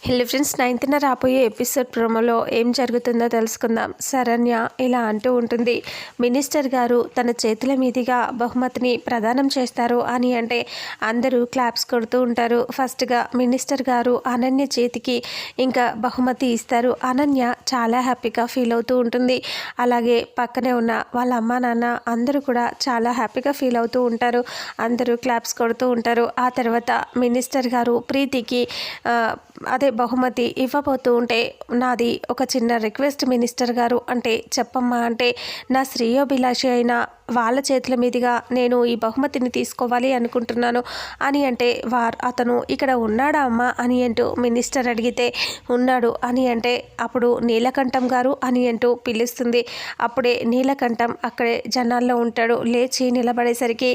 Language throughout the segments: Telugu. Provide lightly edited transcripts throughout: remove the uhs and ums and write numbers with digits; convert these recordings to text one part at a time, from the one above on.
హలో ఫ్రెండ్స్, 9th రాబోయే ఎపిసోడ్ ప్రోమోలో ఏం జరుగుతుందో తెలుసుకుందాం. శరణ్య ఇలా అంటూ ఉంటుంది, మినిస్టర్ గారు తన చేతుల మీదుగా బహుమతిని ప్రదానం చేస్తారు అని అంటే అందరూ క్లాప్స్ కొడుతూ ఉంటారు. ఫస్ట్గా మినిస్టర్ గారు అనన్య చేతికి ఇంకా బహుమతి ఇస్తారు. అనన్య చాలా హ్యాపీగా ఫీల్ అవుతూ ఉంటుంది. అలాగే పక్కనే ఉన్న వాళ్ళ అమ్మ నాన్న అందరూ కూడా చాలా హ్యాపీగా ఫీల్ అవుతూ ఉంటారు. అందరూ క్లాప్స్ కొడుతూ ఉంటారు. ఆ తర్వాత మినిస్టర్ గారు ప్రీతికి అదే బహుమతి ఇవ్వబోతూ ఉంటే, నాది ఒక చిన్న రిక్వెస్ట్ మినిస్టర్ గారు అంటే చెప్పమ్మా అంటే, నా శ్రేయోభిలాషి అయిన వాళ్ళ చేతుల మీదుగా నేను ఈ బహుమతిని తీసుకోవాలి అనుకుంటున్నాను అని అంటే, అతను ఇక్కడ ఉన్నాడా అమ్మా అని అంటూ మినిస్టర్ అడిగితే, ఉన్నాడు అని అంటే అప్పుడు నీలకంఠం గారు అని అంటూ పిలుస్తుంది. అప్పుడే నీలకంఠం అక్కడే జనాల్లో ఉంటాడు. లేచి నిలబడేసరికి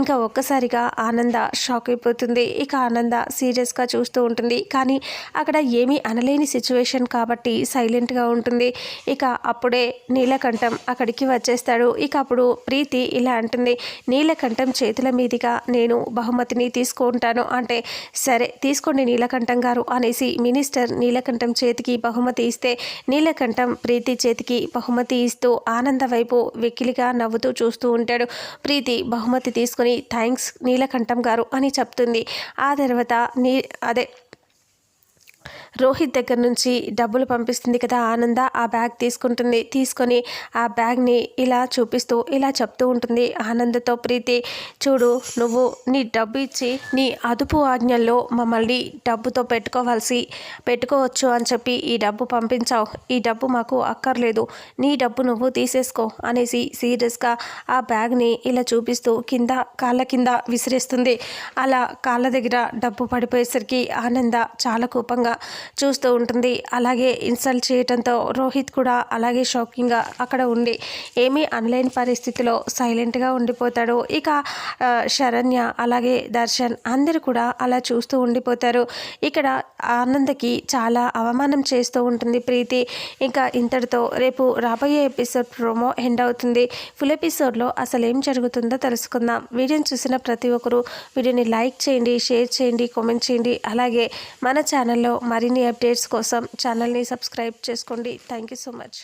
ఇంకా ఒక్కసారిగా ఆనంద షాక్ అయిపోతుంది. ఇక ఆనంద సీరియస్గా చూస్తూ ఉంటుంది. కానీ అక్కడ ఏమీ అనలేని సిచ్యువేషన్ కాబట్టి సైలెంట్గా ఉంటుంది. ఇక అప్పుడే నీలకంఠం అక్కడికి వచ్చేస్తాడు. ఇక అప్పుడు ప్రీతి ఇలా అంటుంది, నీలకంఠం చేతుల మీదుగా నేను బహుమతిని తీసుకుంటాను అంటే, సరే తీసుకోండి నీలకంఠం గారు అనేసి మినిస్టర్ నీలకంఠం చేతికి బహుమతి ఇస్తే, నీలకంఠం ప్రీతి చేతికి బహుమతి ఇస్తూ ఆనంద వైపు వెకిలిగా నవ్వుతూ చూస్తూ ఉంటాడు. ప్రీతి బహుమతి తీసుకొని థ్యాంక్స్ నీలకంఠం గారు అని చెప్తుంది. ఆ తర్వాత రోహిత్ దగ్గర నుంచి డబ్బులు పంపిస్తుంది కదా ఆనంద, ఆ బ్యాగ్ తీసుకొని ఆ బ్యాగ్ని ఇలా చూపిస్తూ ఇలా చెప్తూ ఉంటుంది ఆనందతో ప్రీతి, చూడు నువ్వు నీ డబ్బు ఇచ్చి నీ అదుపు ఆజ్ఞల్లో మమ్మల్ని డబ్బుతో పెట్టుకోవచ్చు అని చెప్పి ఈ డబ్బు పంపించావు. ఈ డబ్బు మాకు అక్కర్లేదు, నీ డబ్బు నువ్వు తీసేసుకో అనేసి సీరియస్గా ఆ బ్యాగ్ని ఇలా చూపిస్తూ కాళ్ళ కింద విసిరేస్తుంది. అలా కాళ్ళ దగ్గర డబ్బు పడిపోయేసరికి ఆనంద చాలా కోపంగా చూస్తూ ఉంటుంది. అలాగే ఇన్సల్ట్ చేయడంతో రోహిత్ కూడా అలాగే షాకింగ్గా అక్కడ ఉండి ఏమీ అనలేని పరిస్థితిలో సైలెంట్గా ఉండిపోతాడు. ఇక శరణ్య అలాగే దర్శన్ అందరూ కూడా అలా చూస్తూ ఉండిపోతారు. ఇక్కడ ఆనందకి చాలా అవమానం చేస్తూ ఉంటుంది ప్రీతి. ఇంకా ఇంతటితో రేపు రాబోయే ఎపిసోడ్ ప్రోమో ఎండ్ అవుతుంది. ఫుల్ ఎపిసోడ్లో అసలు ఏం జరుగుతుందో తెలుసుకుందాం. వీడియోని చూసిన ప్రతి ఒక్కరూ వీడియోని లైక్ చేయండి, షేర్ చేయండి, కామెంట్ చేయండి. అలాగే మన ఛానల్లో మరిన్ని అప్డేట్స్ కోసం ఛానల్ని సబ్స్క్రైబ్ చేసుకోండి. Thank you so much.